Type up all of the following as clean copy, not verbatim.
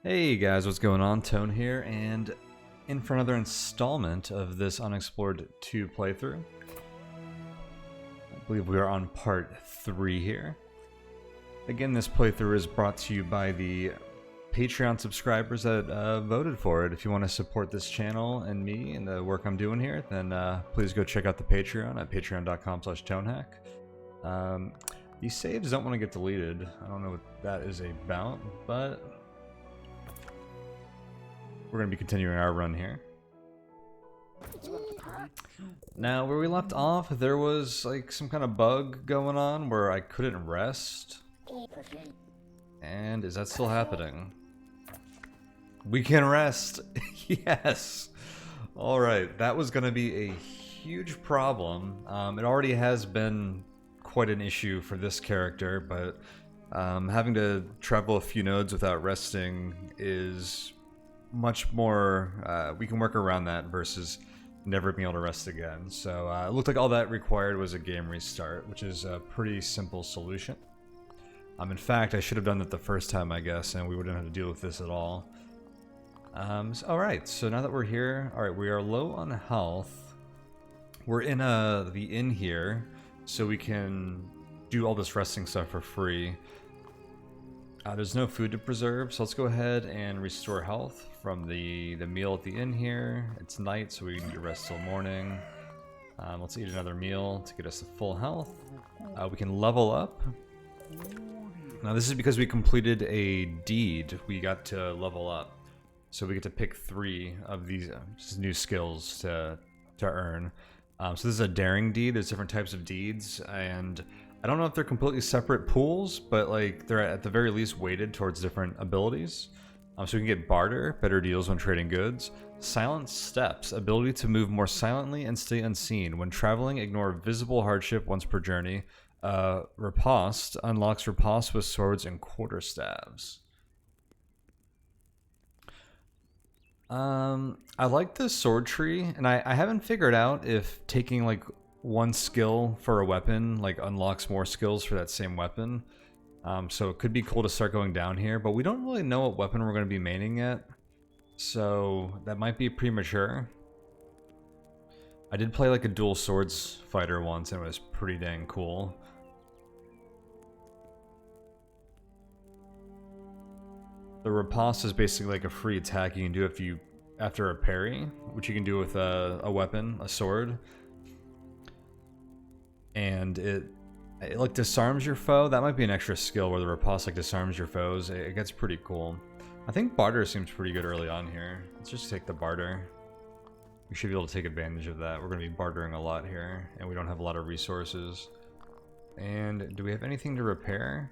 Hey guys, what's going on? Tone here, and in for another installment of this Unexplored 2 playthrough. I believe we are on part 3 here. Again, this playthrough is brought to you by the Patreon subscribers that voted for it. If you want to support this channel and me and the work I'm doing here, then please go check out the Patreon at patreon.com/Tonehack. These saves don't want to get deleted. I don't know what that is about, but we're going to be continuing our run here. Now, where we left off, there was like some kind of bug going on where I couldn't rest. And is that still happening? We can rest. Yes. Alright, that was going to be a huge problem. It already has been quite an issue for this character, but having to travel a few nodes without resting is much more, we can work around that versus never being able to rest again. So it looked like all that required was a game restart, which is a pretty simple solution. In fact, I should have done that the first time, I guess, and we wouldn't have to deal with this at all. Alright, so now that we're here, alright, we are low on health. We're in the inn here, so we can do all this resting stuff for free. There's no food to preserve, so let's go ahead and restore health from the meal at the inn here. It's night, so we can get rest till morning. Let's eat another meal to get us to full health. We can level up. Now this is because we completed a deed. We got to level up, so we get to pick 3 of these new skills to earn. So this is a daring deed. There's different types of deeds, and I don't know if they're completely separate pools, but like they're at the very least weighted towards different abilities. So we can get barter, better deals when trading goods. Silent steps, ability to move more silently and stay unseen. When traveling, ignore visible hardship once per journey. Riposte, unlocks riposte with swords and quarterstaves. I like the sword tree, and I haven't figured out if taking like one skill for a weapon like unlocks more skills for that same weapon. So it could be cool to start going down here, but we don't really know what weapon we're going to be maining yet, so that might be premature. I did play like a dual swords fighter once, and it was pretty dang cool. The riposte is basically like a free attack you can do after a parry, which you can do with a weapon, a sword. And it like disarms your foe. That might be an extra skill where the riposte like disarms your foes. It gets pretty cool. I think barter seems pretty good early on here. Let's just take the barter. We should be able to take advantage of that. We're going to be bartering a lot here, and we don't have a lot of resources. And do we have anything to repair?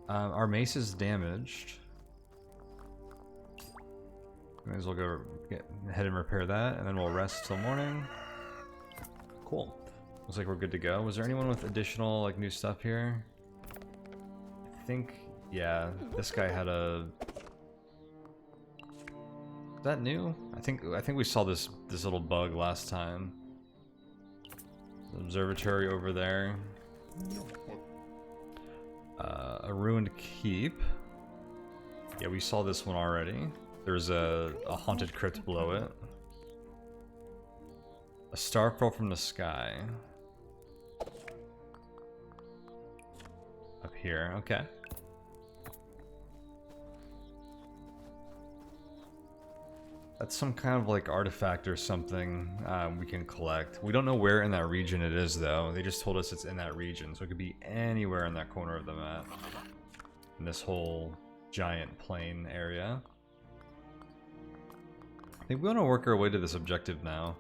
Our mace is damaged. Might as well go get ahead and repair that, and then we'll rest till morning. Cool. Looks like we're good to go. Was there anyone with additional like new stuff here? I think, yeah, this guy had a. Is that new? I think we saw this little bug last time. The observatory over there. A ruined keep. Yeah, we saw this one already. There's a haunted crypt below it. A star fell from the sky. Up here, okay. That's some kind of like artifact or something we can collect. We don't know where in that region it is though. They just told us it's in that region, so it could be anywhere in that corner of the map. In this whole giant plain area. I think we want to work our way to this objective now.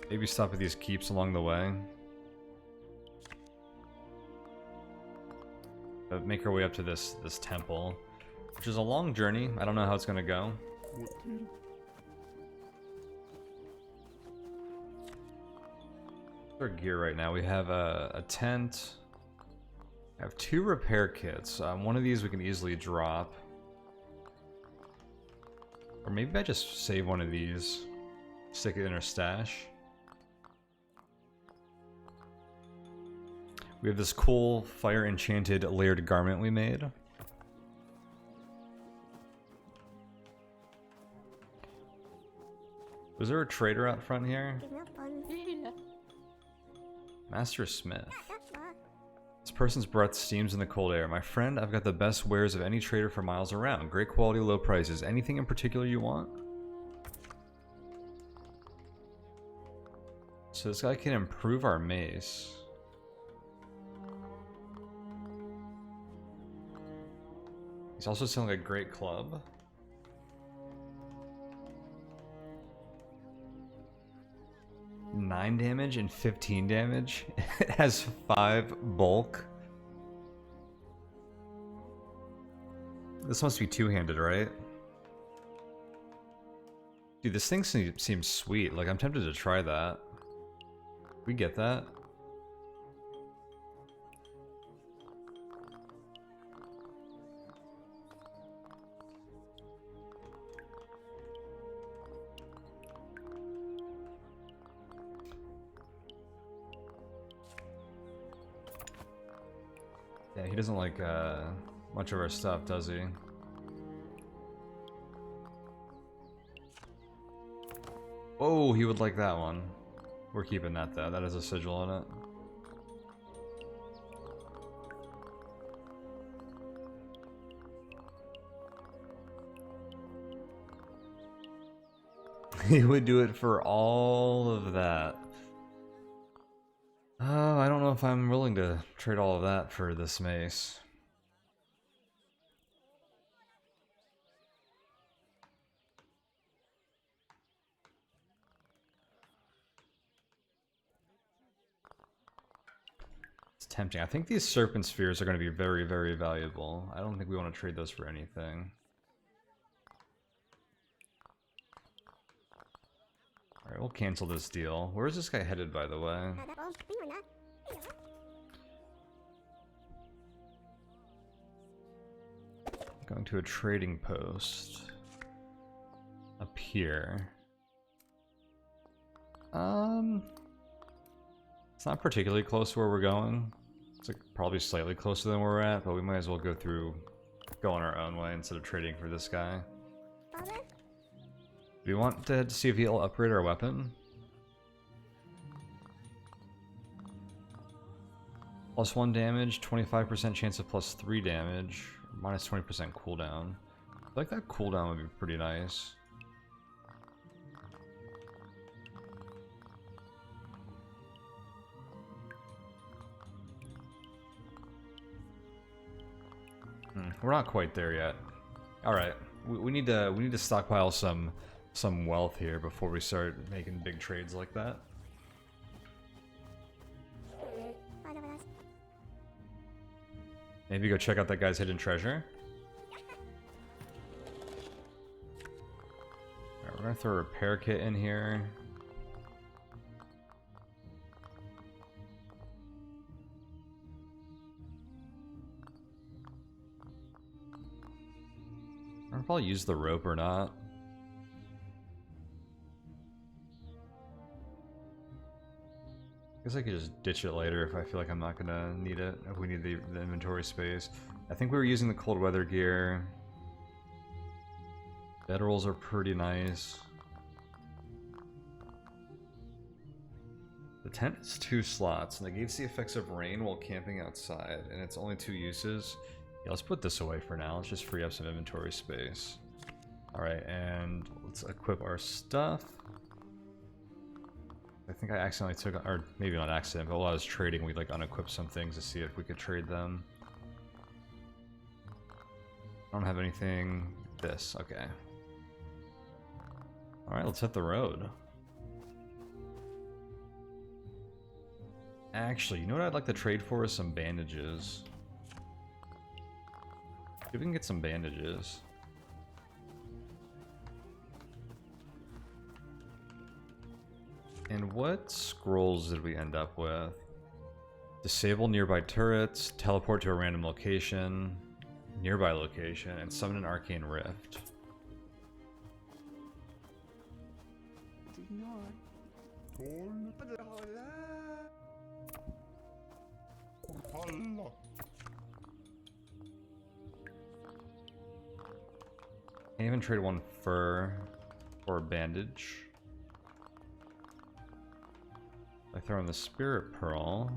Maybe stop at these keeps along the way. Make our way up to this temple. Which is a long journey. I don't know how it's gonna go. Our gear right now. We have a tent. I have 2 repair kits. One of these we can easily drop. Or maybe I just save one of these. Stick it in our stash. We have this cool fire enchanted layered garment we made. Was there a trader out front here? Master Smith. This person's breath steams in the cold air. My friend, I've got the best wares of any trader for miles around. Great quality, low prices. Anything in particular you want? So this guy can improve our mace. He's also selling a great club. Nine damage and 15 damage. It has 5 bulk. This must be two-handed, right? Dude, this thing seems sweet. Like, I'm tempted to try that. We get that. Yeah, he doesn't like much of our stuff, does he? Oh, he would like that one. We're keeping that though. That has a sigil on it. He would do it for all of that. I don't know if I'm willing to trade all of that for this mace. It's tempting. I think these serpent spheres are going to be very, very valuable. I don't think we want to trade those for anything. Alright, we'll cancel this deal. Where is this guy headed, by the way? Going to a trading post. Up here. It's not particularly close to where we're going. It's like probably slightly closer than where we're at, but we might as well go on our own way instead of trading for this guy. Do you want to see if he'll upgrade our weapon? +1 damage, 25% chance of +3 damage, -20% cooldown. I feel like that cooldown would be pretty nice. We're not quite there yet. All right, we need to stockpile some wealth here before we start making big trades like that. Maybe go check out that guy's hidden treasure. Alright, we're gonna throw a repair kit in here. I don't know if I'll use the rope or not. I guess I could just ditch it later if I feel like I'm not gonna need it, if we need the inventory space. I think we were using the cold weather gear. Bedrolls are pretty nice. The tent is 2 slots, and negates the effects of rain while camping outside, and it's only 2 uses. Yeah, let's put this away for now. Let's just free up some inventory space. Alright, and let's equip our stuff. I think I accidentally took, or maybe not accident, but while I was trading, we'd like unequip some things to see if we could trade them. I don't have anything. This, okay. Alright, let's hit the road. Actually, you know what I'd like to trade for is some bandages. See if we can get some bandages. And what scrolls did we end up with? Disable nearby turrets, teleport to a random location, nearby location, and summon an arcane rift. Can't even trade one fur for a bandage. I throw in the spirit pearl.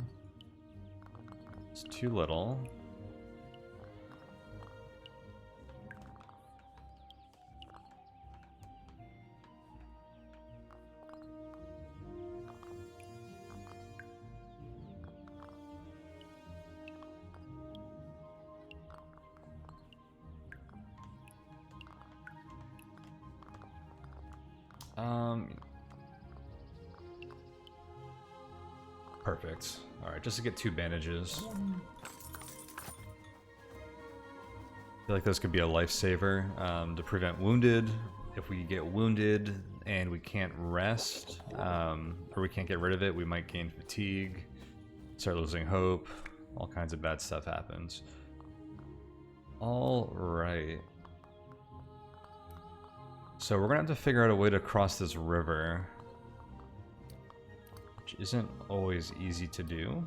It's too little. Perfect. Alright, just to get 2 bandages. I feel like those could be a lifesaver to prevent wounded. If we get wounded and we can't rest, or we can't get rid of it, we might gain fatigue, start losing hope, all kinds of bad stuff happens. Alright. So we're gonna have to figure out a way to cross this river, which isn't always easy to do.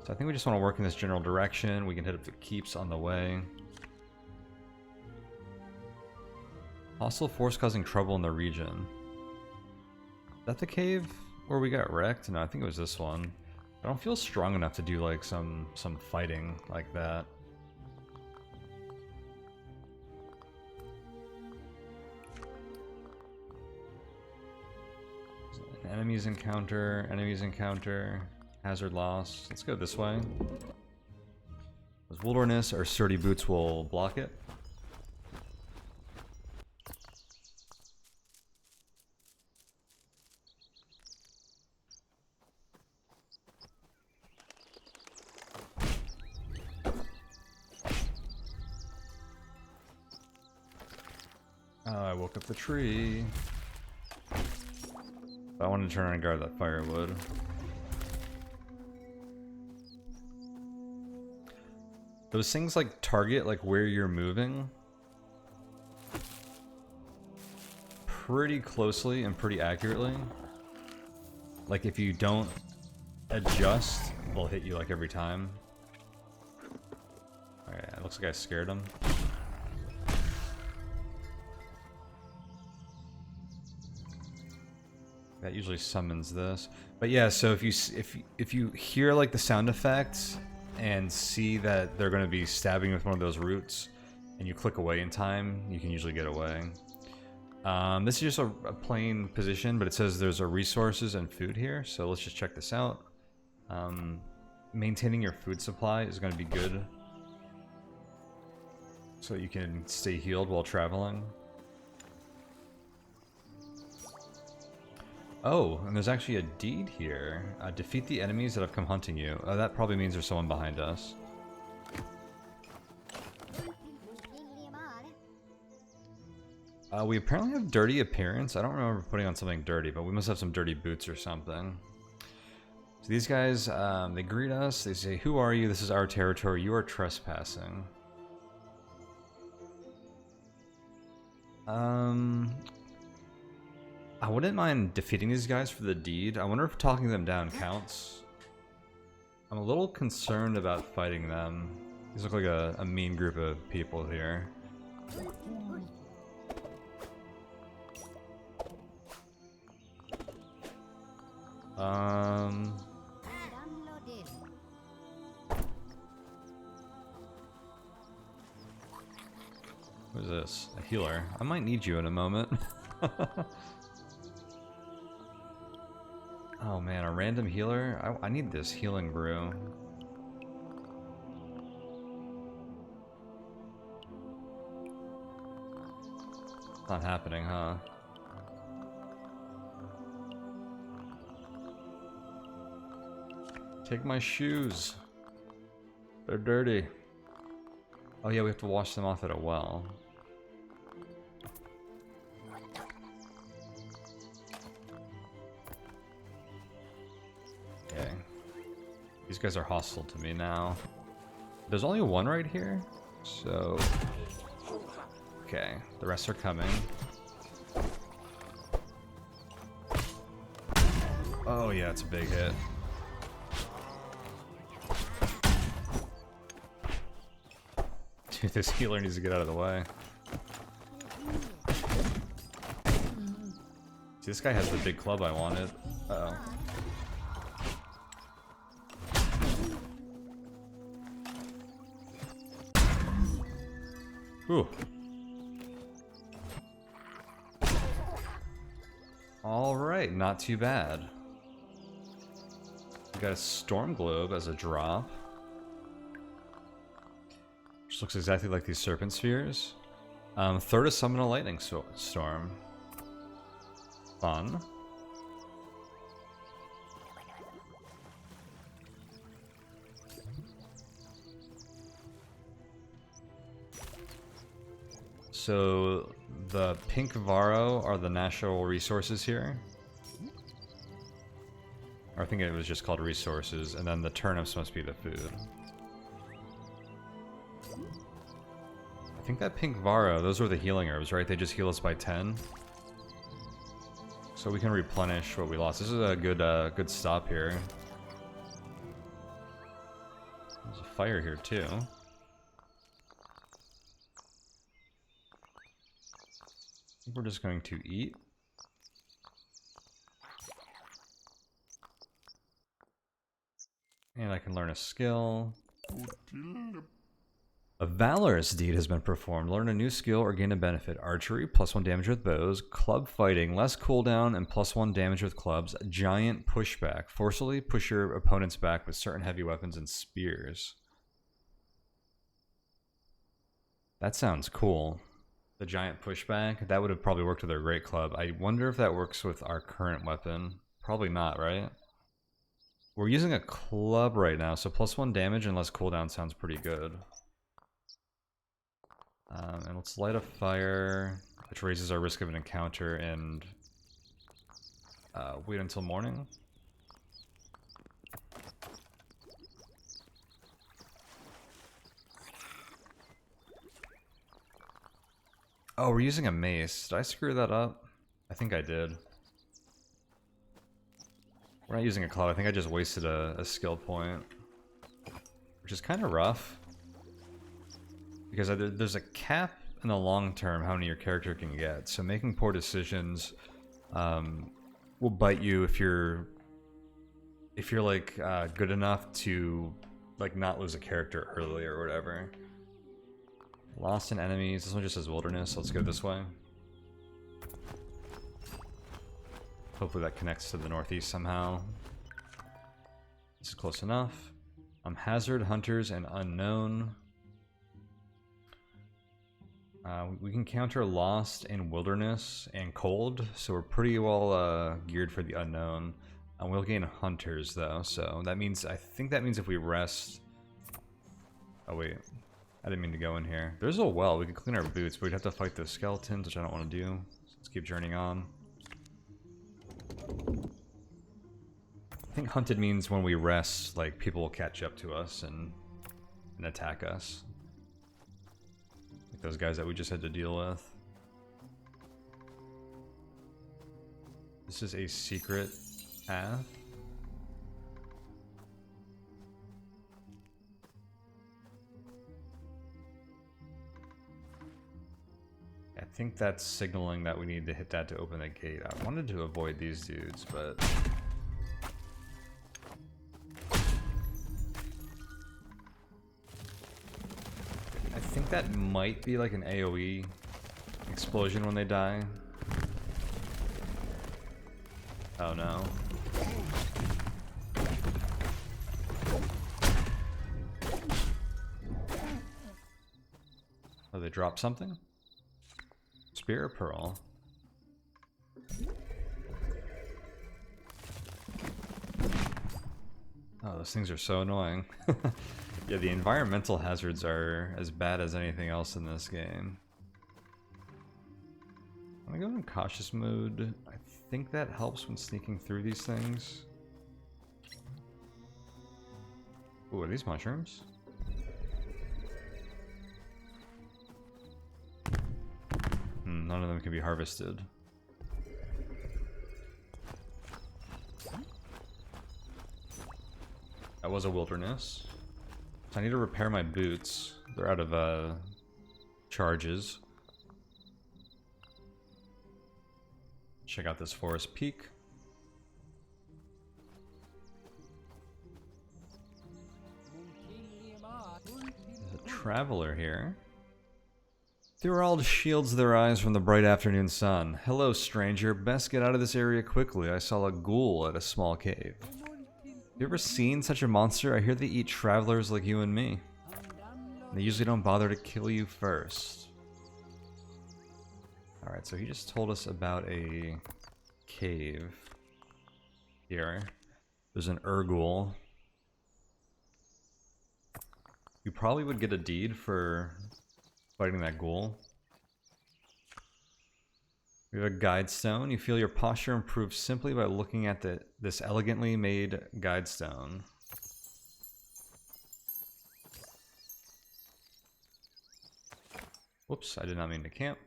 So I think we just want to work in this general direction. We can hit up the keeps on the way. Hostile force causing trouble in the region. Is that the cave where we got wrecked? No, I think it was this one. I don't feel strong enough to do like some fighting like that. Enemies encounter, hazard loss. Let's go this way. Those wilderness, our sturdy boots will block it. Oh, I woke up the tree. I wanted to turn around and guard that firewood. Those things like target like where you're moving pretty closely and pretty accurately. Like if you don't adjust, they'll hit you like every time. Alright, it looks like I scared him. That usually summons this. But yeah, so if you hear like the sound effects and see that they're going to be stabbing with one of those roots and you click away in time, you can usually get away. This is just a plain position, but it says there's a resources and food here, so let's just check this out. Maintaining your food supply is going to be good, so you can stay healed while traveling. Oh, and there's actually a deed here. Defeat the enemies that have come hunting you. That probably means there's someone behind us. We apparently have dirty appearance. I don't remember putting on something dirty, but we must have some dirty boots or something. So these guys, they greet us. They say, "Who are you? This is our territory. You are trespassing." I wouldn't mind defeating these guys for the deed. I wonder if talking them down counts. I'm a little concerned about fighting them. These look like a mean group of people here. What is this? A healer. I might need you in a moment. Oh man, a random healer? I need this healing brew. It's not happening, huh? Take my shoes. They're dirty. Oh yeah, we have to wash them off at a well. Okay. These guys are hostile to me now. There's only one right here, so... Okay, the rest are coming. Oh yeah, it's a big hit. Dude, this healer needs to get out of the way. See, this guy has the big club I wanted. Uh-oh. Ooh. Alright, not too bad. We got a storm globe as a drop. Which looks exactly like these serpent spheres. Throw to summon a lightning storm. Fun. So the pink Varro are the natural resources here. Or I think it was just called resources, and then the turnips must be the food. I think that pink Varro, those were the healing herbs, right? They just heal us by 10. So we can replenish what we lost. This is a good stop here. There's a fire here too. I think we're just going to eat. And I can learn a skill. A valorous deed has been performed. Learn a new skill or gain a benefit. Archery, +1 damage with bows. Club fighting, less cooldown and +1 damage with clubs. Giant pushback. Forcibly push your opponents back with certain heavy weapons and spears. That sounds cool. The giant pushback, that would have probably worked with our great club. I wonder if that works with our current weapon. Probably not, right? We're using a club right now, so +1 damage and less cooldown sounds pretty good. And let's light a fire, which raises our risk of an encounter, and wait until morning. Oh, we're using a mace. Did I screw that up? I think I did. We're not using a club. I think I just wasted a skill point, which is kind of rough. Because there's a cap in the long term how many your character can get, so making poor decisions will bite you if you're like good enough to like not lose a character early or whatever. Lost in enemies. This one just says wilderness. So let's go this way. Hopefully that connects to the northeast somehow. This is close enough. Hazard, hunters, and unknown. We can counter lost and wilderness and cold, so we're pretty well geared for the unknown. We'll gain hunters though, so that means, I think that means if we rest. Oh wait, I didn't mean to go in here. There's a well. We can clean our boots, but we'd have to fight the skeletons, which I don't want to do. So let's keep journeying on. I think hunted means when we rest, like people will catch up to us and attack us. Those guys that we just had to deal with. This is a secret path. I think that's signaling that we need to hit that to open the gate. I wanted to avoid these dudes, but I think that might be like an AoE explosion when they die. Oh no. Oh, they dropped something? Spear or pearl? Oh, those things are so annoying. Yeah, the environmental hazards are as bad as anything else in this game. I'm gonna go in cautious mode. I think that helps when sneaking through these things. Ooh, are these mushrooms? None of them can be harvested. That was a wilderness. So I need to repair my boots. They're out of charges. Check out this forest peak. There's a traveler here. Through Emerald shields their eyes from the bright afternoon sun. Hello, stranger. Best get out of this area quickly. I saw a ghoul at a small cave. You ever seen such a monster? I hear they eat travelers like you and me. They usually don't bother to kill you first. Alright, so he just told us about a cave here. There's an Urgul. You probably would get a deed for fighting that ghoul. We have a guide stone. You feel your posture improve simply by looking at this elegantly made guide stone. Whoops, I did not mean to camp.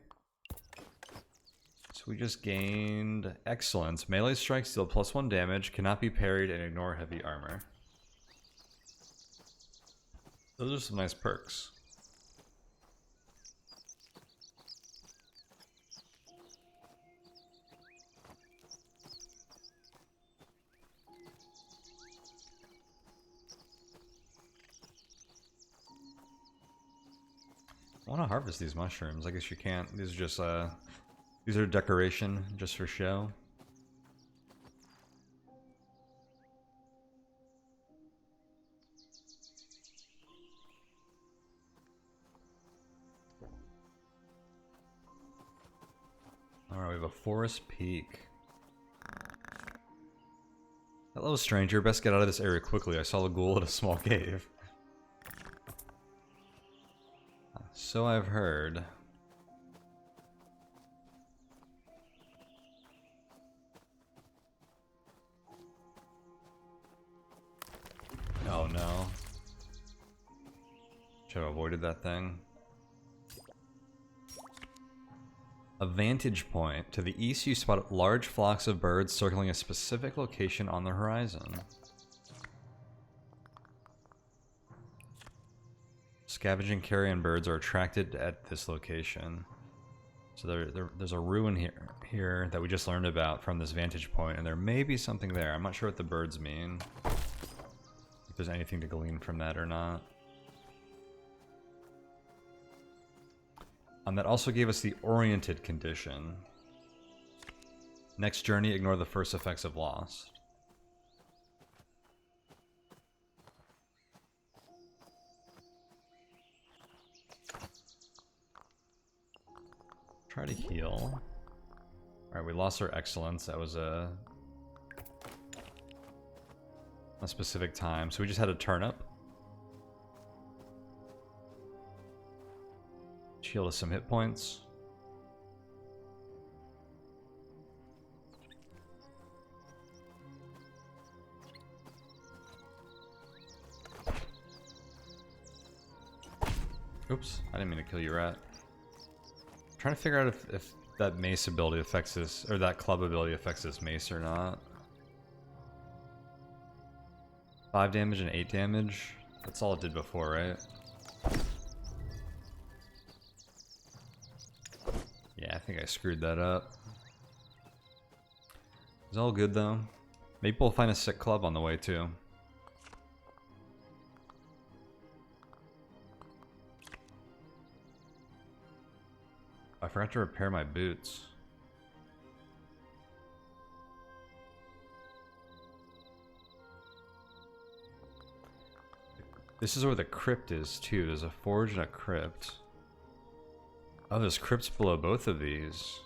So we just gained excellence. Melee strikes deal +1 damage, cannot be parried, and ignore heavy armor. Those are some nice perks. I want to harvest these mushrooms. I guess you can't. These are just these are decoration, just for show. Alright, we have a forest peak. Hello, stranger. Best get out of this area quickly. I saw a ghoul in a small cave. So I've heard. Oh no. Should have avoided that thing. A vantage point. To the east you spot large flocks of birds circling a specific location on the horizon. Scavenging carrion birds are attracted at this location. So there's a ruin here that we just learned about from this vantage point, and there may be something there. I'm not sure what the birds mean. If there's anything to glean from that or not. That also gave us the oriented condition. Next journey, ignore the first effects of Lost. Try to heal. Alright, we lost our excellence. That was a specific time. So we just had a turnip. Heal us some hit points. Oops, I didn't mean to kill you, rat. I'm trying to figure out if that mace ability affects this, or that club ability affects this mace or not. 5 damage and 8 damage. That's all it did before, right? Yeah, I think I screwed that up. It's all good though. Maybe we'll find a sick club on the way too. I forgot to repair my boots. This is where the crypt is too. There's a forge and a crypt. Oh, there's crypts below both of these.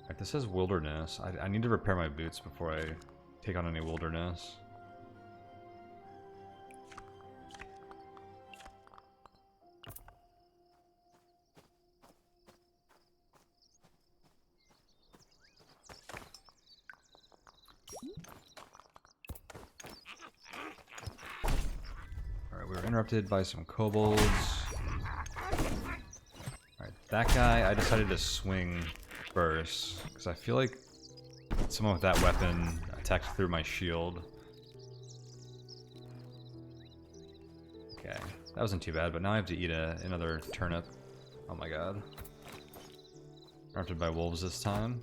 Alright, this says wilderness. I need to repair my boots before I take on any wilderness. Alright, we were interrupted by some kobolds. Alright, that guy, I decided to swing first, because I feel like someone with that weapon attacked through my shield. Okay, That wasn't too bad, but now I have to eat another turnip. Oh my god. Interrupted by wolves this time.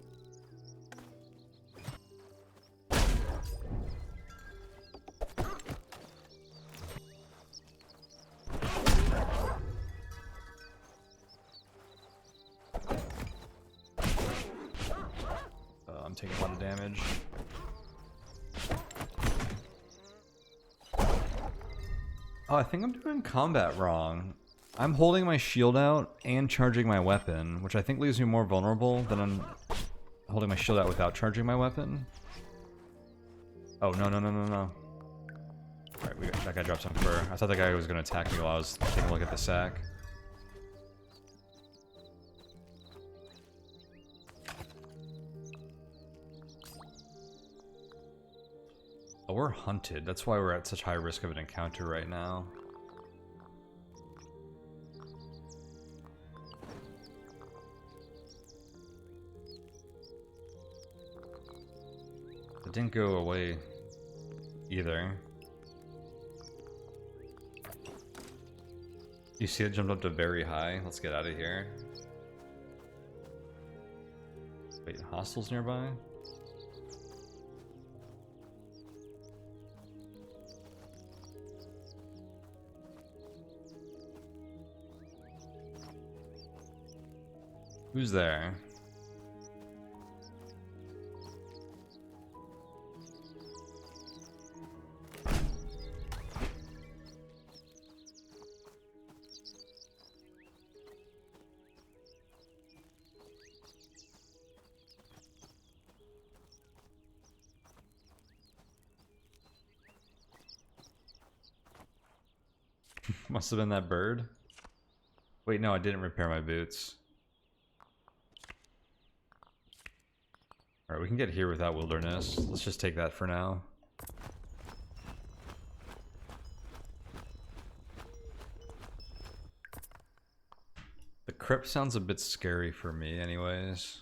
I'm taking a lot of damage. Oh, I think I'm doing combat wrong. I'm holding my shield out and charging my weapon, which I think leaves me more vulnerable than I'm holding my shield out without charging my weapon. Oh, no, no, no, no, no. Alright, that guy dropped some fur. I thought that guy was going to attack me while I was taking a look at the sack. Oh, we're hunted. That's why we're at such high risk of an encounter right now. It didn't go away either. You see it jumped up to very high. Let's get out of here. Wait, hostiles nearby? Who's there? Must have been that bird. Wait, no, I didn't repair my boots. Alright, we can get here without wilderness. Let's just take that for now. The crypt sounds a bit scary for me anyways.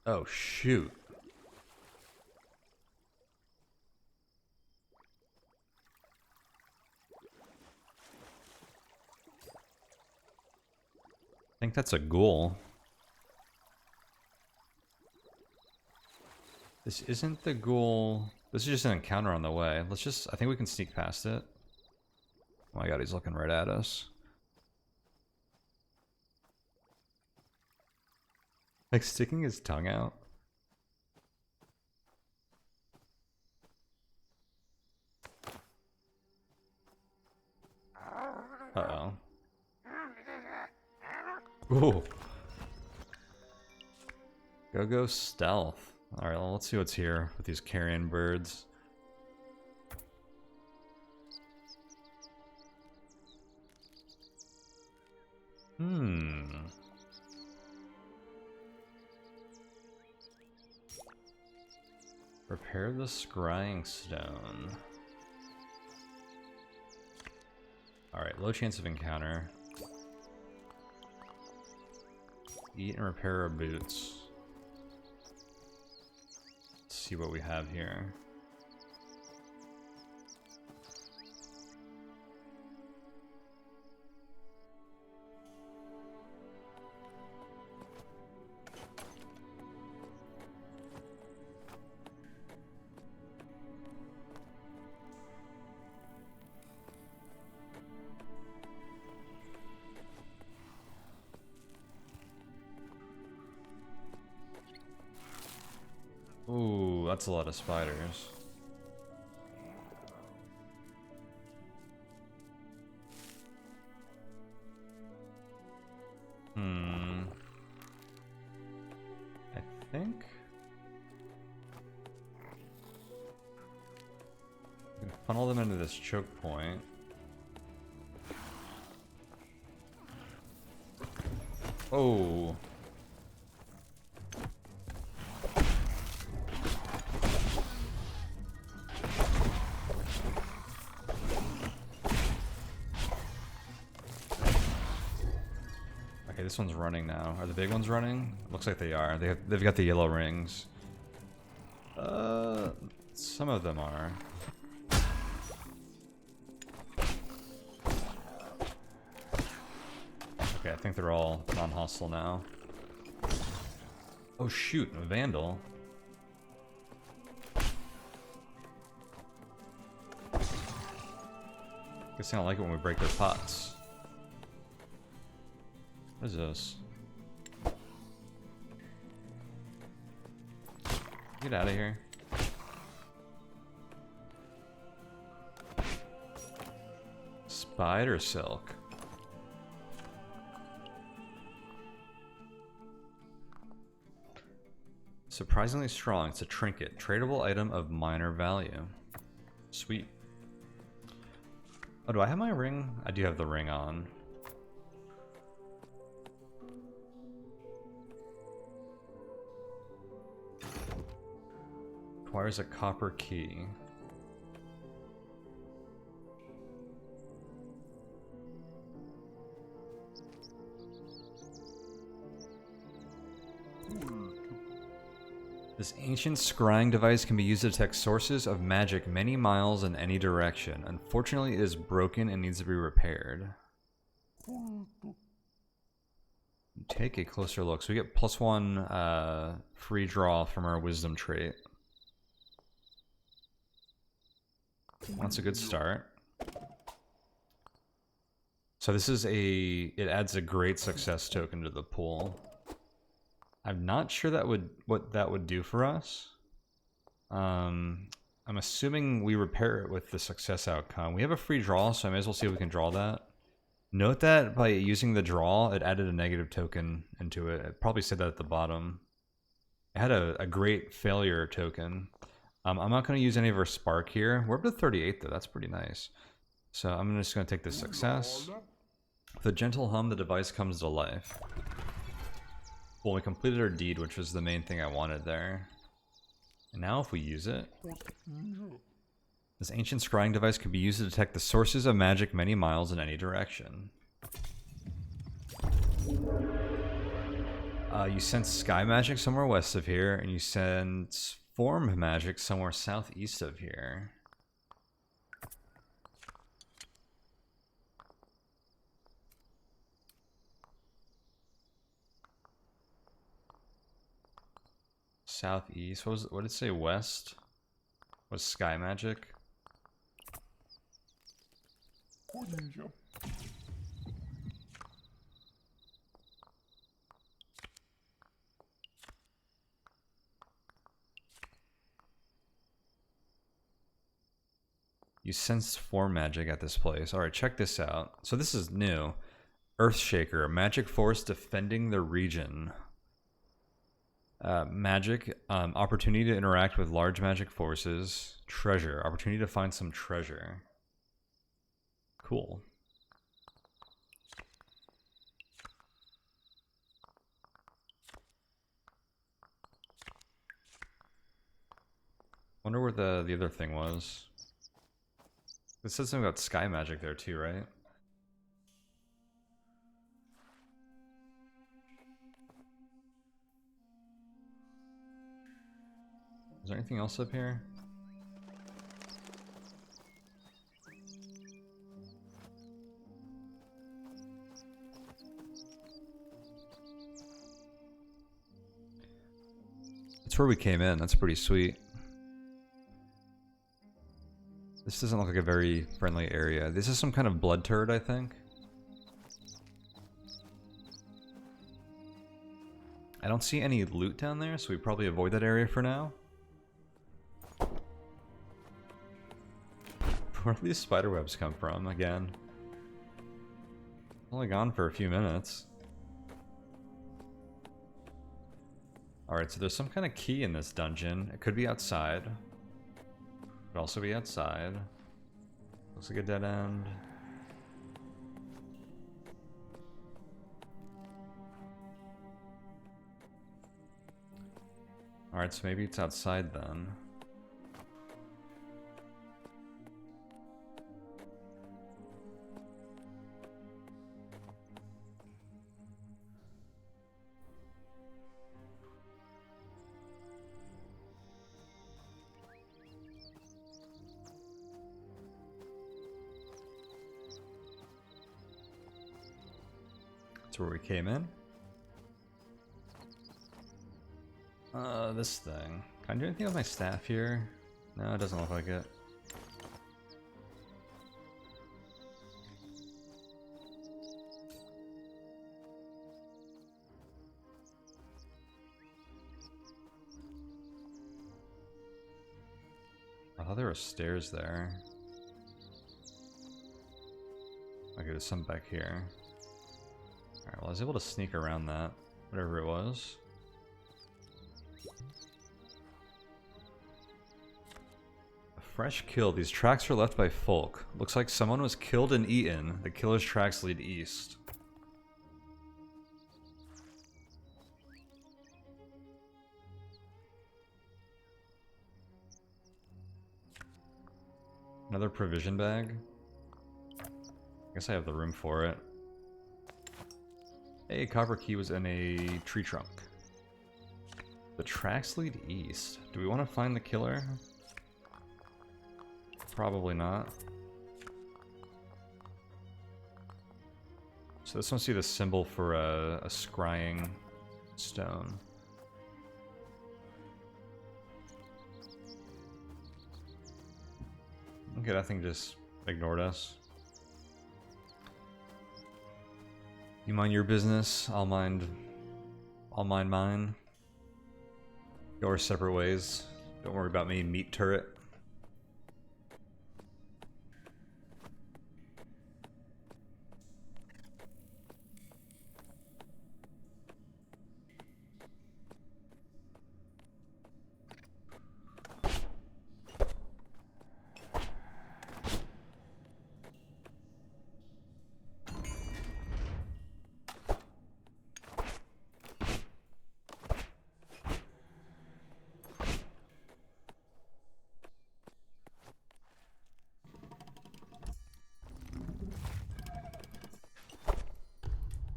Oh, shoot. I think that's a ghoul. This isn't the ghoul. This is just an encounter on the way. Let's just, I think we can sneak past it. Oh my god, he's looking right at us. Like sticking his tongue out. Uh-oh. Ooh. Go stealth. Alright, well, let's see what's here with these carrion birds. Repair the scrying stone. Alright, low chance of encounter. Eat and repair our boots. Let's see what we have here. Ooh, that's a lot of spiders. I think I'm gonna funnel them into this choke point. Oh. Okay, this one's running now. Are the big ones running? Looks like they are. They've got the yellow rings. Some of them are. Okay, I think they're all non-hostile now. Oh shoot, a vandal. Guess I don't like it when we break their pots. What is this? Get out of here. Spider silk. Surprisingly strong. It's a trinket. Tradable item of minor value. Sweet. Oh, do I have my ring? I do have the ring on. Requires a copper key. This ancient scrying device can be used to detect sources of magic many miles in any direction. Unfortunately, it is broken and needs to be repaired. Take a closer look. So we get +1 free draw from our wisdom trait. That's a good start. So this is it adds a great success token to the pool. I'm not sure what that would do for us. I'm assuming we repair it with the success outcome. We have a free draw, so I may as well see if we can draw that. Note that by using the draw, it added a negative token into it. It probably said that at the bottom. It had a great failure token. I'm not going to use any of our spark here. We're up to 38 though. That's pretty nice. So I'm just going to take this success. With a gentle hum, the device comes to life. Well, we completed our deed, which was the main thing I wanted there. And now if we use it... This ancient scrying device can be used to detect the sources of magic many miles in any direction. You sense sky magic somewhere west of here, and you sense form magic somewhere southeast of here. Southeast. What did it say? West was sky magic. You sensed form magic at this place. Alright, check this out. So this is new. Earthshaker, a magic force defending the region. Magic, opportunity to interact with large magic forces. Treasure, opportunity to find some treasure. Cool. Wonder where the other thing was. It said something about sky magic there too, right? Is there anything else up here? That's where we came in. That's pretty sweet. This doesn't look like a very friendly area. This is some kind of blood turd, I think. I don't see any loot down there, so we probably avoid that area for now. Where do these spider webs come from again? Only gone for a few minutes. Alright, so there's some kind of key in this dungeon. It could be outside. Could also be outside. Looks like a dead end. Alright, so maybe it's outside then. That's where we came in. This thing. Can I do anything with my staff here? No, it doesn't look like it. I thought there were stairs there. Okay, there's some back here. Alright, well I was able to sneak around that, whatever it was. A fresh kill. These tracks are left by folk. Looks like someone was killed and eaten. The killer's tracks lead east. Another provision bag. I guess I have the room for it. Hey, copper key was in a tree trunk. The tracks lead east. Do we want to find the killer? Probably not. So this must be the symbol for a scrying stone. Okay, that thing just ignored us. You mind your business, I'll mind mine. Go our separate ways. Don't worry about me, meat turret.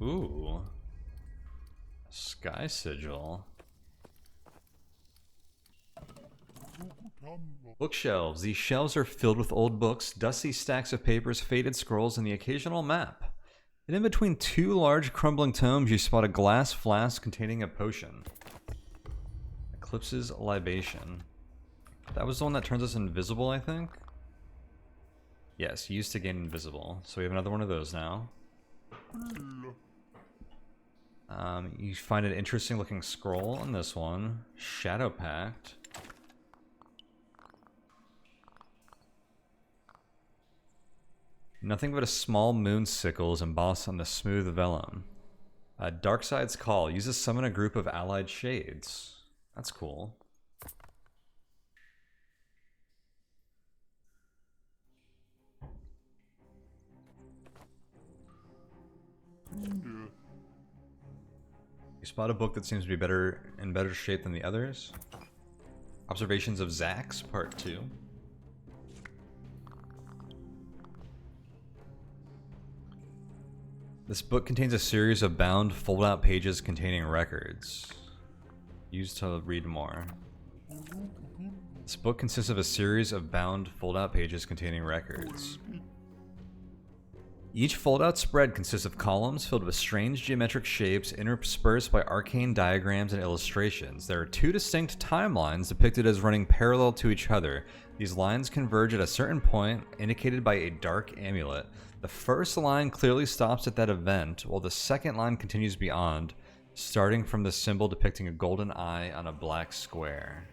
Ooh. Sky sigil. Bookshelves. These shelves are filled with old books, dusty stacks of papers, faded scrolls, and the occasional map. And in between two large crumbling tomes, you spot a glass flask containing a potion. Eclipse's libation. That was the one that turns us invisible, I think? Yes, used to gain invisible. So we have another one of those now. You find an interesting looking scroll on this one. Shadow Pact. Nothing but a small moon sickle is embossed on the smooth vellum. Darkside's Call. Use to summon a group of allied shades. That's cool. You spot a book that seems to be in better shape than the others. Observations of Zax, Part 2. This book contains a series of bound, fold-out pages containing records. Used to read more. This book consists of a series of bound, fold-out pages containing records. Each fold-out spread consists of columns filled with strange geometric shapes interspersed by arcane diagrams and illustrations. There are two distinct timelines depicted as running parallel to each other. These lines converge at a certain point, indicated by a dark amulet. The first line clearly stops at that event, while the second line continues beyond, starting from the symbol depicting a golden eye on a black square.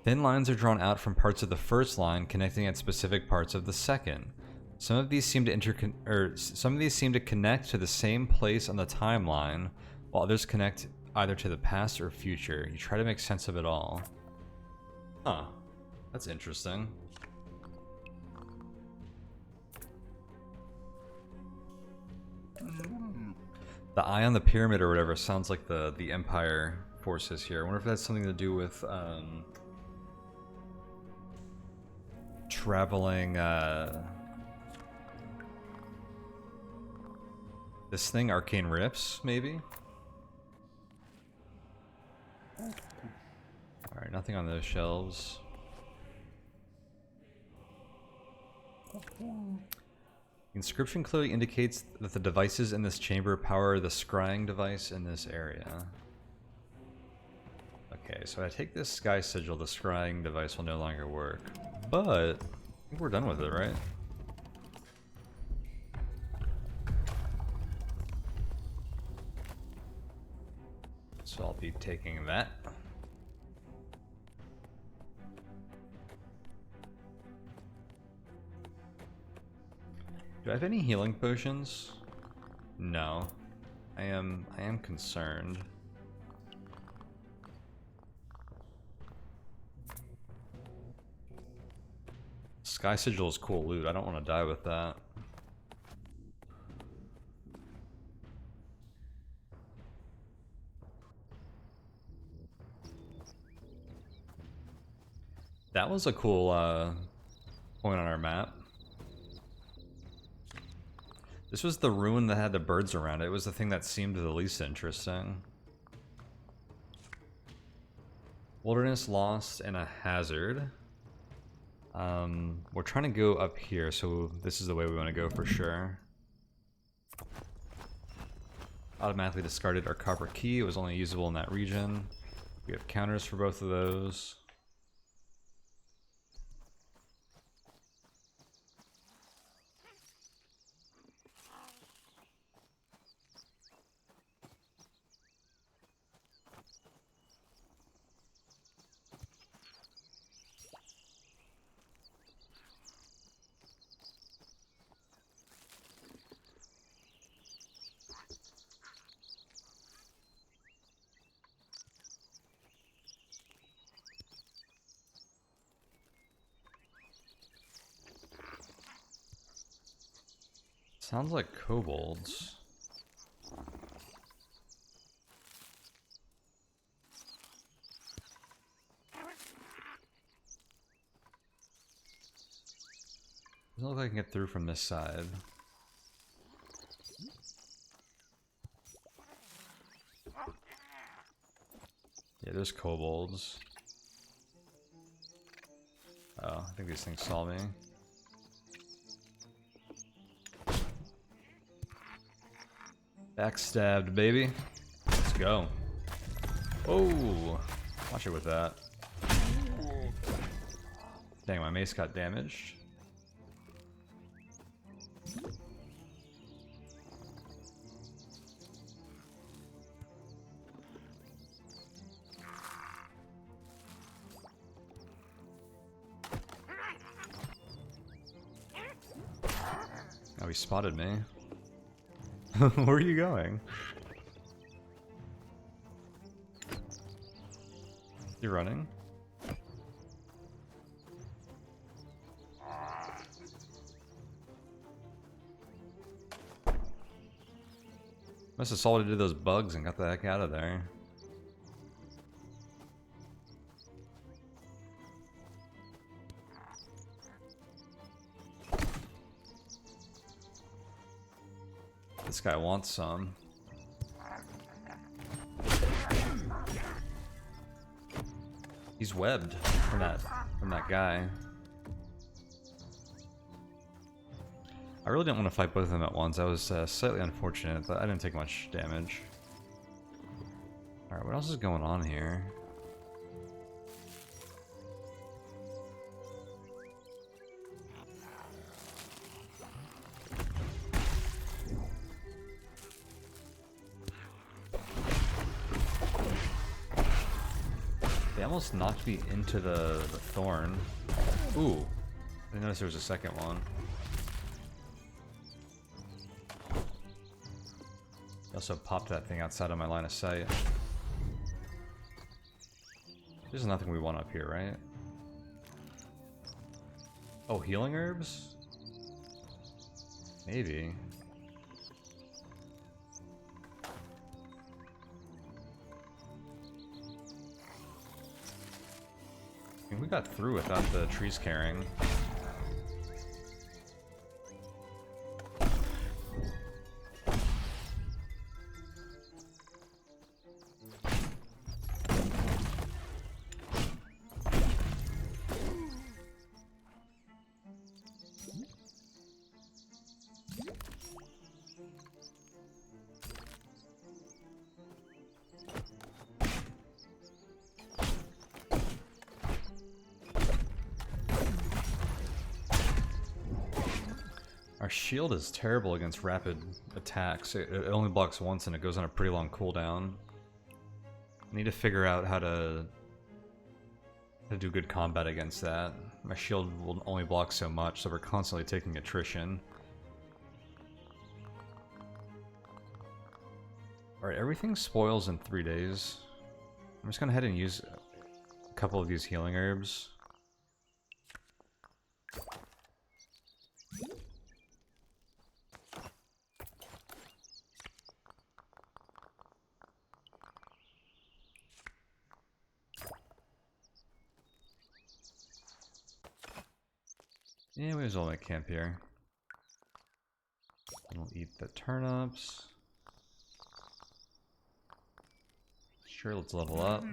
Thin lines are drawn out from parts of the first line, connecting at specific parts of the second. Some of these seem to connect to the same place on the timeline, while others connect either to the past or future. You try to make sense of it all. Huh. That's interesting. The eye on the pyramid or whatever sounds like the Empire forces here. I wonder if that's something to do with traveling this thing, Arcane Rips, maybe? Alright, nothing on those shelves. The inscription clearly indicates that the devices in this chamber power the scrying device in this area. Okay, so I take this sky sigil, the scrying device will no longer work. But I think we're done with it, right? So I'll be taking that. Do I have any healing potions? No. I am concerned. Sky sigil is cool loot. I don't want to die with that. That was a cool point on our map. This was the ruin that had the birds around it. It was the thing that seemed the least interesting. Wilderness lost and a hazard. We're trying to go up here, so this is the way we want to go for sure. Automatically discarded our copper key. It was only usable in that region. We have counters for both of those. Sounds like kobolds. Doesn't look like I can get through from this side. Yeah, there's kobolds. Oh, I think these things saw me. Backstabbed, baby. Let's go. Oh, watch it with that. Dang, my mace got damaged. Oh, he spotted me. Where are you going? You're running? Must have saw what it did to those bugs and got the heck out of there. This guy wants some. He's webbed from that guy. I really didn't want to fight both of them at once. That was slightly unfortunate, but I didn't take much damage. Alright, what else is going on here? They almost knocked me into the thorn. Ooh. I didn't notice there was a second one. I also popped that thing outside of my line of sight. There's nothing we want up here, right? Oh, healing herbs? Maybe. I mean, we got through without the trees carrying. Our shield is terrible against rapid attacks. It only blocks once and it goes on a pretty long cooldown. I need to figure out how to do good combat against that. My shield will only block so much, so we're constantly taking attrition. Alright, everything spoils in 3 days. I'm just gonna head and use a couple of these healing herbs. Yeah, we just all make camp here. And we'll eat the turnips. Sure, let's level up.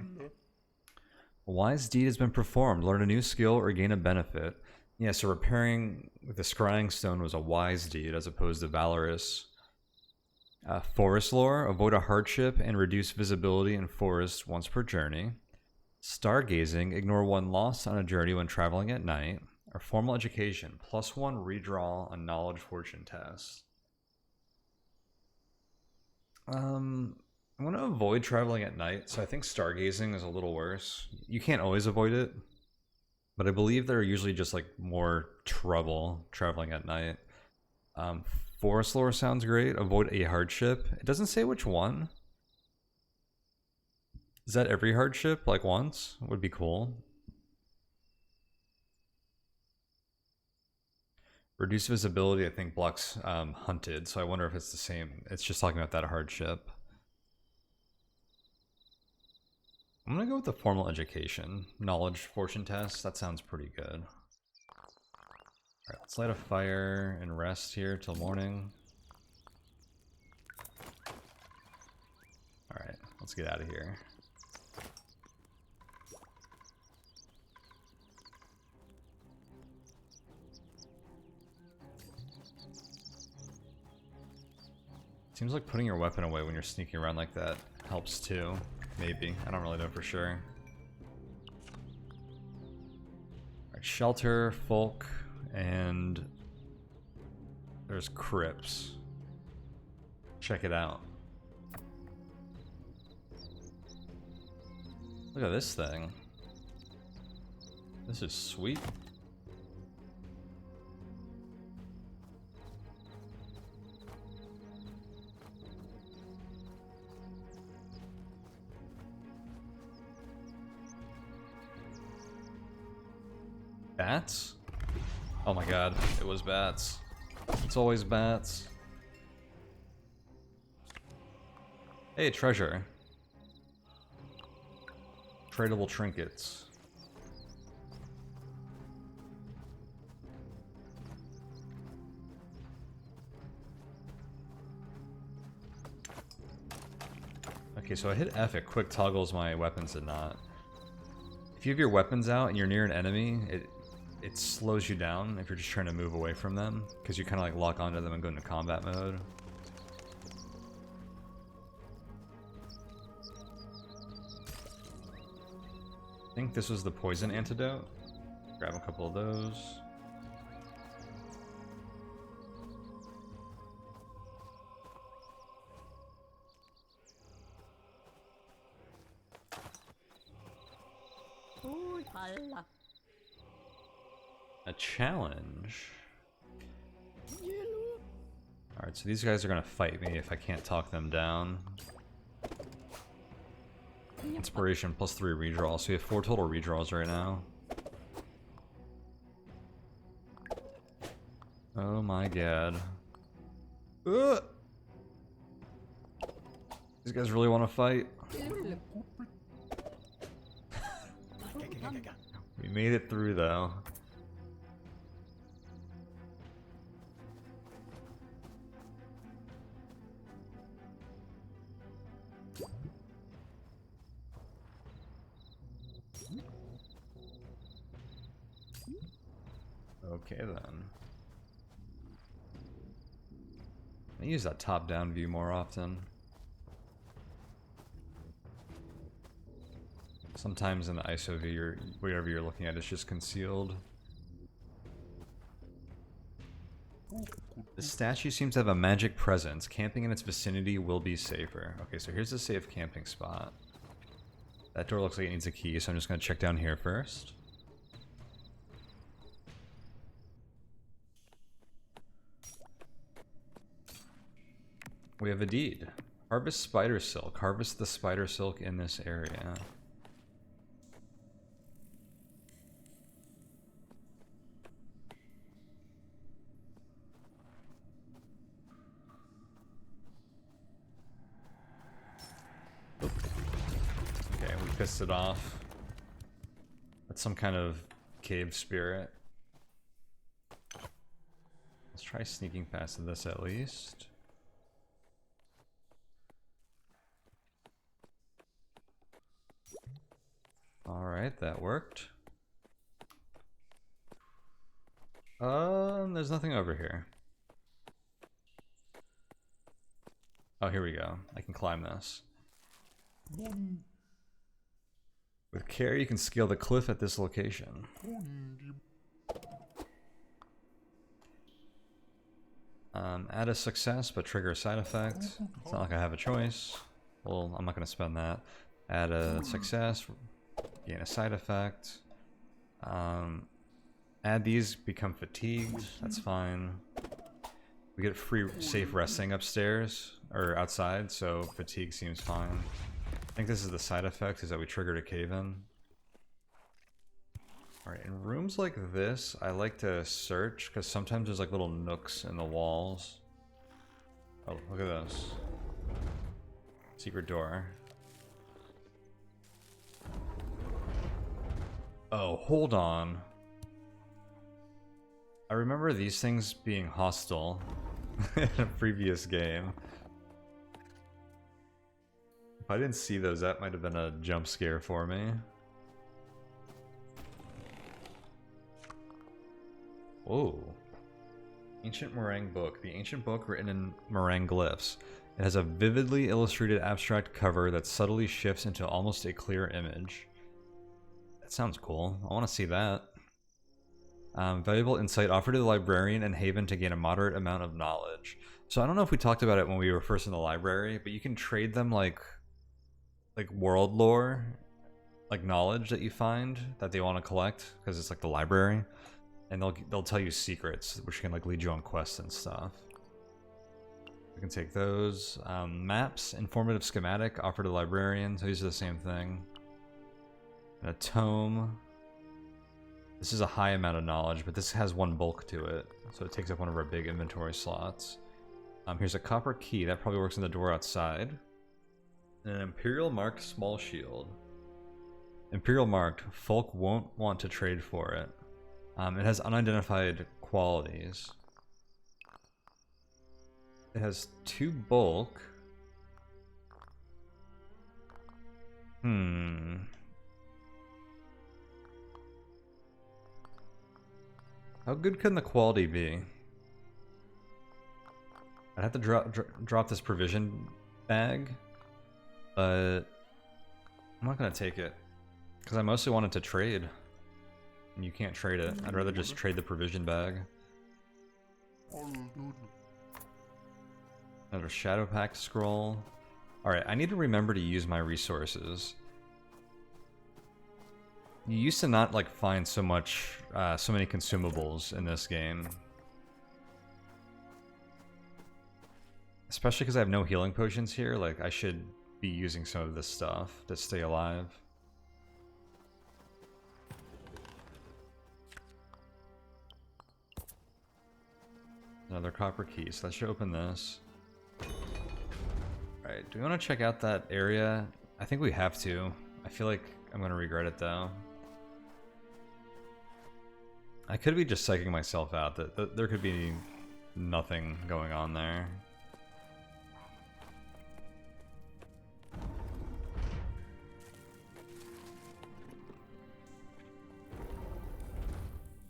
A wise deed has been performed. Learn a new skill or gain a benefit. Yeah, so repairing with the scrying stone was a wise deed as opposed to valorous. Forest lore. Avoid a hardship and reduce visibility in forest once per journey. Stargazing. Ignore one loss on a journey when traveling at night. Our formal education, +1 redraw on knowledge fortune test. I'm going to avoid traveling at night, so I think stargazing is a little worse. You can't always avoid it, but I believe there are usually just like more trouble traveling at night. Forest lore sounds great. Avoid a hardship. It doesn't say which one. Is that every hardship, like once? Would be cool. Reduce visibility, I think, blocks hunted, so I wonder if it's the same. It's just talking about that hardship. I'm gonna go with the formal education. Knowledge fortune test, that sounds pretty good. Alright, let's light a fire and rest here till morning. Alright, let's get out of here. Seems like putting your weapon away when you're sneaking around like that helps too. Maybe. I don't really know for sure. Alright, shelter, folk, and there's crypts. Check it out. Look at this thing. This is sweet. Bats? Oh my god, it was bats. It's always bats. Hey, treasure. Tradable trinkets. Okay, so I hit F, it quick toggles my weapons did not. If you have your weapons out and you're near an enemy, it slows you down if you're just trying to move away from them, because you kind of like lock onto them and go into combat mode. I think this was the poison antidote. Grab a couple of those. A challenge. Alright, so these guys are gonna fight me if I can't talk them down. Inspiration +3 redraw, so we have 4 total redraws right now. Oh my god. Ugh! These guys really want to fight. We made it through though. Okay then. I use that top-down view more often. Sometimes in the ISO view, whatever you're looking at is just concealed. The statue seems to have a magic presence. Camping in its vicinity will be safer. Okay, so here's a safe camping spot. That door looks like it needs a key, so I'm just going to check down here first. We have a deed. Harvest spider silk. Harvest the spider silk in this area. Okay, we pissed it off. That's some kind of cave spirit. Let's try sneaking past this at least. Alright, that worked. There's nothing over here. Oh, here we go. I can climb this. With care, you can scale the cliff at this location. Add a success, but trigger a side effect. It's not like I have a choice. Well, I'm not going to spend that. Add a success, gain a side effect. Add these, become fatigued. That's fine. We get free safe resting upstairs, or outside, so fatigue seems fine. I think this is the side effect, is that we triggered a cave-in. Alright, in rooms like this, I like to search, because sometimes there's like little nooks in the walls. Oh, look at this. Secret door. Oh, hold on. I remember these things being hostile in a previous game. If I didn't see those, that might have been a jump scare for me. Whoa. Ancient meringue book. The ancient book written in meringue glyphs. It has a vividly illustrated abstract cover that subtly shifts into almost a clear image. That sounds cool. I want to see that. Valuable insight offered to the librarian and Haven to gain a moderate amount of knowledge. So I don't know if we talked about it when we were first in the library, but you can trade them like world lore, like knowledge that you find that they want to collect, because it's like the library, and they'll tell you secrets which can like lead you on quests and stuff. We can take those. Maps, informative schematic offered to the librarian, so these are the same thing. And a tome. This is a high amount of knowledge, but this has one bulk to it, so it takes up one of our big inventory slots. Here's a copper key. That probably works in the door outside. And an Imperial marked small shield. Imperial marked. Folk won't want to trade for it. It has unidentified qualities. It has 2 bulk. How good can the quality be? I'd have to drop this provision bag, but I'm not gonna take it because I mostly wanted to trade, and you can't trade it. I'd rather just trade the provision bag. Another Shadow Pact scroll. Alright, I need to remember to use my resources. You used to not like find so many consumables in this game. Especially because I have no healing potions here, like I should be using some of this stuff to stay alive. Another copper key, so that should open this. Alright, do we want to check out that area? I think we have to. I feel like I'm going to regret it though. I could be just psyching myself out that there could be nothing going on there.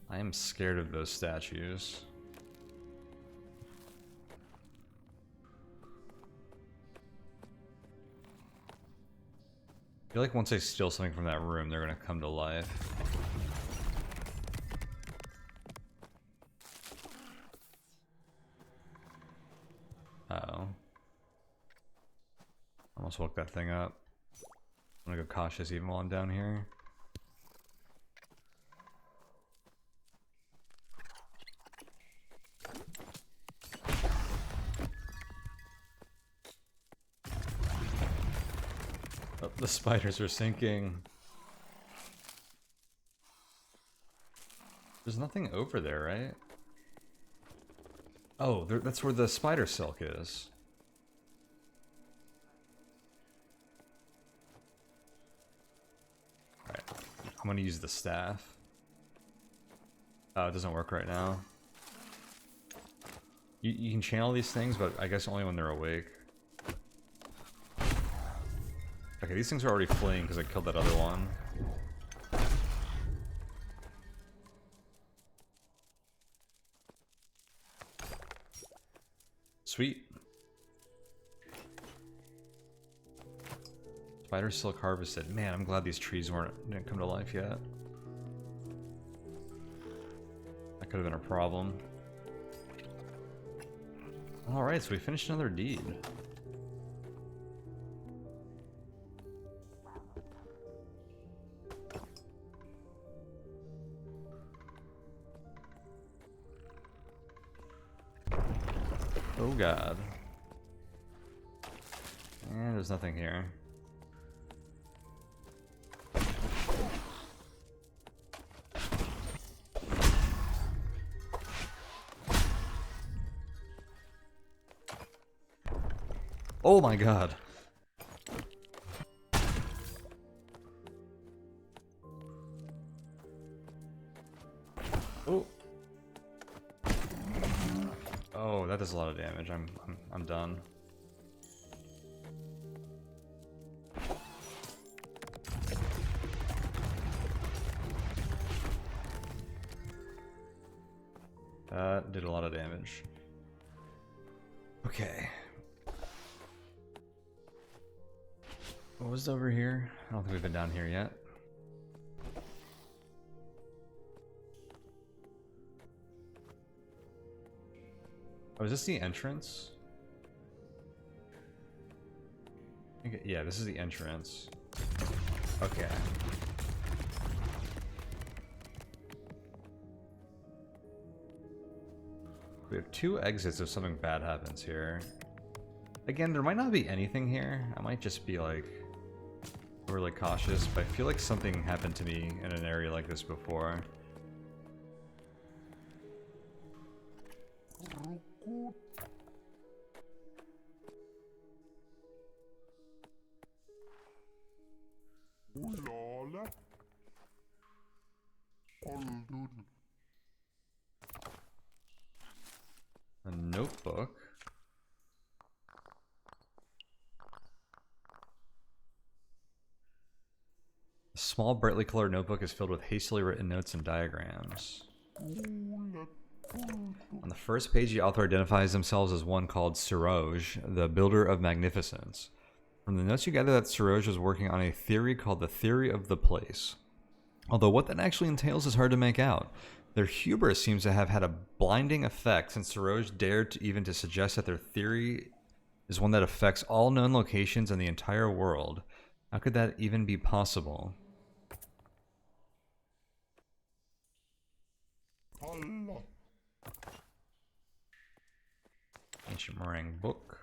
I am scared of those statues. I feel like once I steal something from that room, they're gonna come to life. almost woke that thing up. I'm gonna go cautious even while I'm down here. Oh, the spiders are sinking. There's nothing over there, right? Oh, that's where the spider silk is. Alright, I'm gonna use the staff. Oh, it doesn't work right now. You can channel these things, but I guess only when they're awake. Okay, these things are already fleeing because I killed that other one. Sweet. Spider silk harvested. Man, I'm glad these trees didn't come to life yet. That could have been a problem. Alright, so we finished another deed. Oh god. And there's nothing here. Oh my god. Oh. Oh, that does a lot of damage. I'm done. That did a lot of damage. Okay. What was over here? I don't think we've been down here yet. Oh, is this the entrance? Okay, yeah, this is the entrance. Okay. We have 2 exits if something bad happens here. Again, there might not be anything here. I might just be like overly cautious, but I feel like something happened to me in an area like this before. A notebook. A small, brightly colored notebook is filled with hastily written notes and diagrams. On the first page, the author identifies themselves as one called Siroj, the builder of magnificence. From the notes you gather that Siroj was working on a theory called the theory of the place. Although what that actually entails is hard to make out. Their hubris seems to have had a blinding effect since Siroj dared even to suggest that their theory is one that affects all known locations in the entire world. How could that even be possible? Ancient meringue book.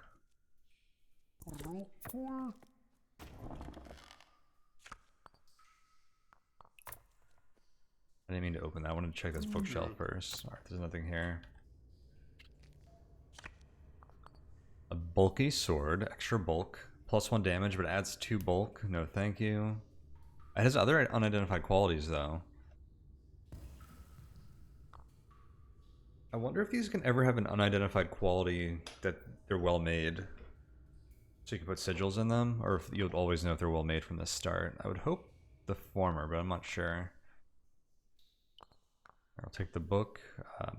I didn't mean to open that. I wanted to check this bookshelf first. Alright, there's nothing here. A bulky sword, extra bulk. +1 damage, but adds 2 bulk. No thank you. It has other unidentified qualities, though. I wonder if these can ever have an unidentified quality that they're well made. So you can put sigils in them, or if you'll always know if they're well made from the start. I would hope the former, but I'm not sure. I'll take the book.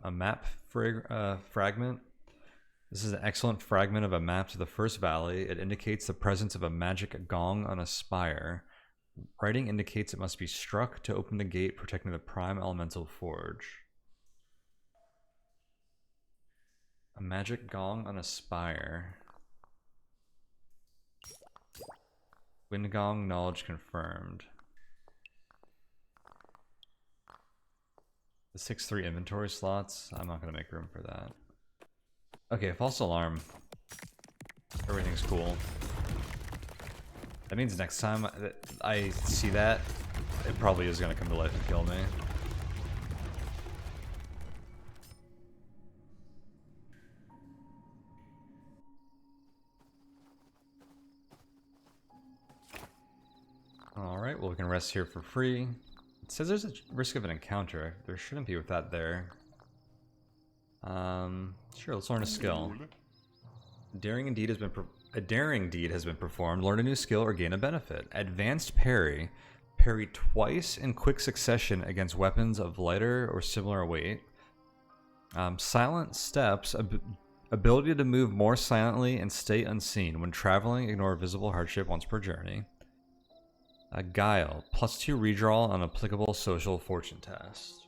A map fragment. This is an excellent fragment of a map to the first valley. It indicates the presence of a magic gong on a spire. Writing indicates it must be struck to open the gate protecting the prime elemental forge. A magic gong on a spire. Wingong knowledge confirmed. The 6-3 inventory slots. I'm not gonna make room for that. Okay, false alarm. Everything's cool. That means next time I see that, it probably is gonna come to life and kill me. Alright, well we can rest here for free. It says there's a risk of an encounter. There shouldn't be with that there. Sure, let's learn a skill. A daring deed has been performed. Learn a new skill or gain a benefit. Advanced parry. Parry twice in quick succession against weapons of lighter or similar weight. Silent steps. Ability to move more silently and stay unseen. When traveling, ignore visible hardship once per journey. Guile. +2 redraw on applicable social fortune test.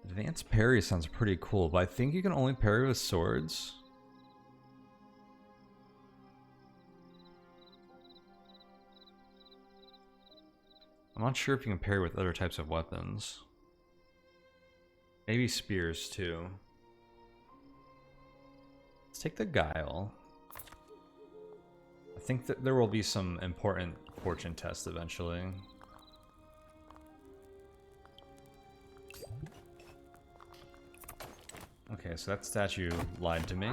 Advanced parry sounds pretty cool, but I think you can only parry with swords. I'm not sure if you can parry with other types of weapons. Maybe spears too. Let's take the guile. I think that there will be some important fortune tests eventually. Okay, so that statue lied to me.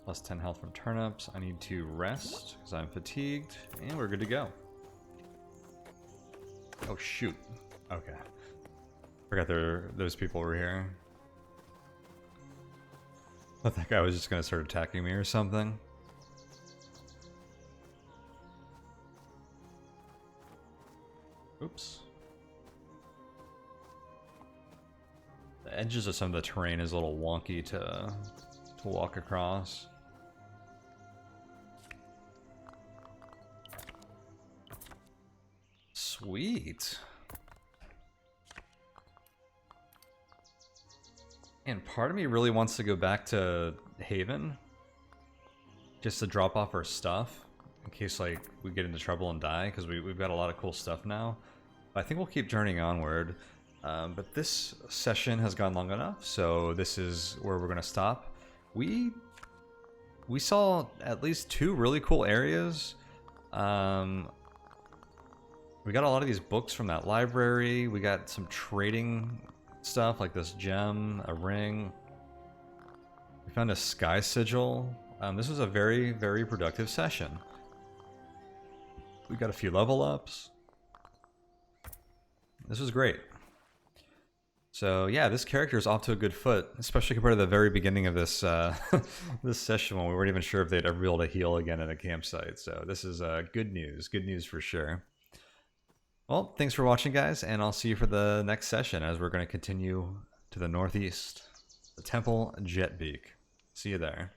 Plus 10 health from turnips. I need to rest because I'm fatigued, and we're good to go. Oh shoot. Okay. Forgot those people were here. I thought that guy was just gonna start attacking me or something. Oops. The edges of some of the terrain is a little wonky to walk across. Sweet. And part of me really wants to go back to Haven just to drop off our stuff in case like we get into trouble and die, because we've got a lot of cool stuff now. But I think we'll keep journeying onward. But this session has gone long enough, so this is where we're gonna stop. We saw at least 2 really cool areas. We got a lot of these books from that library. We got some trading stuff like this gem, a ring. We found a sky sigil. This was a very, very productive session. We got a few level ups. This was great. So yeah, this character is off to a good foot, especially compared to the very beginning of this this session when we weren't even sure if they'd ever be able to heal again at a campsite. So this is good news for sure. Well, thanks for watching, guys, and I'll see you for the next session as we're going to continue to the northeast, the Temple Jetbeak. See you there.